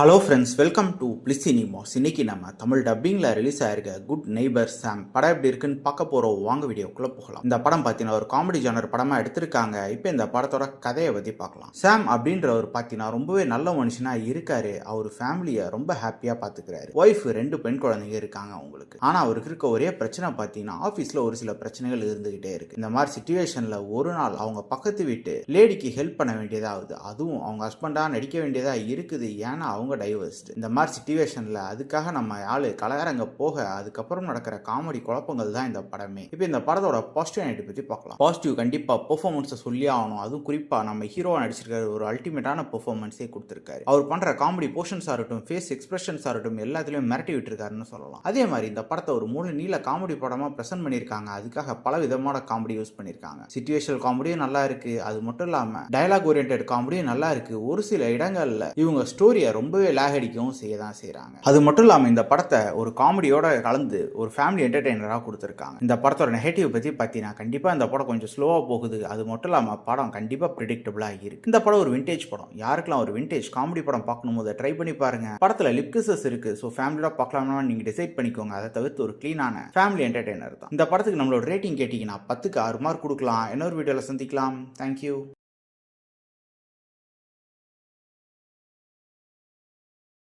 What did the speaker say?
Hello friends, welcome to bliss cinemas. இன்னைக்கு நம்ம Tamil டப்பிங்கில் release ஆயிருக்க குட் நெய்பர் சாம் படம் எப்படி இருக்குன்னு பார்க்க போகிறோம். வாங்க வீடியோக்குள்ளே போகலாம். இந்த படம் பார்த்தீங்கன்னா ஒரு காமெடி ஜானர் படமாக எடுத்திருக்காங்க. இப்போ இந்த படத்தோட கதையை பற்றி பார்க்கலாம். சாம் அப்படின்றவர் பார்த்தீங்கன்னா ரொம்பவே நல்ல மனுஷனாக இருக்காரு. அவர் ஃபேமிலியை ரொம்ப ஹாப்பியாக பார்த்துக்கிறாரு. ஒய்ஃப் 2 பெண் குழந்தைங்க இருக்காங்க அவங்களுக்கு. ஆனால் அவருக்கு இருக்க ஒரே பிரச்சனை பார்த்தீங்கன்னா ஆஃபீஸில் ஒரு சில பிரச்சனைகள் இருந்துகிட்டே இருக்கு. இந்த மாதிரி சுச்சுவேஷனில் ஒரு நாள் அவங்க பக்கத்து வீட்டு லேடிக்கு ஹெல்ப் பண்ண வேண்டியதாகுது. அதுவும் அவங்க ஹஸ்பண்டாக நடிக்க வேண்டியதாக இருக்குது. ஏன்னா அவங்க டைவர்ஸ்டு. இந்த மாதிரி சிச்சுவேஷன்ல அதுக்காக நம்ம ஆளு கலகரங்க போக அதுக்கப்புறம் நடக்கிற காமெடி குழப்பங்கள் தான் இந்த படமே. இப்போ இந்த படத்தோட பாசிட்டிவ் நைட் பத்தி பார்க்கலாம். பாசிட்டிவ் கண்டிப்பா பெர்ஃபார்மன்ஸை சொல்லி ஆகணும். அதுவும் குறிப்பா நம்ம ஹீரோவா நடிச்சிருக்காரு. ஒரு அல்டிமேட்டான பெர்ஃபார்மன்ஸே கொடுத்திருக்காரு. அவர் பண்ற காமெடி போர்ஷன்ஸா இருக்கட்டும், ஃபேஸ் எக்ஸ்பிரஷன்ஸா இருக்கட்டும், எல்லாத்துலயும் மிரட்டி விட்டுருக்காருன்னு சொல்லலாம். அதே மாதிரி இந்த படத்தை ஒரு மூணு நீள காமெடி படமா பிரசன்ட் பண்ணிருக்காங்க. அதுக்காக பல விதமான காமெடி யூஸ் பண்ணிருக்காங்க. சிச்சுவேஷனல் காமெடியும் நல்லா இருக்கு. அது மட்டும் இல்லாம டயலாக் ஓரியன்டட் காமெடியும் நல்லா இருக்கு. ஒரு சில இடங்கள்ல இவங்க ஸ்டோரியை ரொம்பவே லேக் அடிக்கவும் செய்யறாங்க. அது மட்டும் இல்லாம இந்த படத்தை ஒரு காமெடியோட கலந்து ஒரு ஃபேமிலி என்டர்டெய்னரா கொடுத்திருக்காங்க. இந்த படத்தோட நெகட்டிவ் பத்தி பார்த்தீங்கன்னா கண்டிப்பா இந்த படம் கொஞ்சம் ஸ்லோவா போகுது. அது மட்டும் இல்லாம படம் கண்டிப்பா பிரெடிக்டபிளா இருக்கு. இந்த படம் ஒரு விண்டேஜ் படம். யாருக்கெல்லாம் ஒரு விண்டேஜ் காமெடி படம் பார்க்கணும் போது ட்ரை பண்ணி பாருங்க. படத்துல லிப் கிசஸ் இருக்கு. ஸோ ஃபேமிலியோட பார்க்கலாம்னா நீங்க டிசைட் பண்ணிக்கோங்க. அதை தவிர்த்து ஒரு கிளீனான ஃபேமிலி என்டர்டெய்னர் தான். இந்த படத்துக்கு நம்மளோட ரேட்டிங் கேட்டீங்கன்னா 10க்கு 6 மார்க் கொடுக்கலாம். இன்னொரு வீடியோல சந்திக்கலாம். தேங்க்யூ.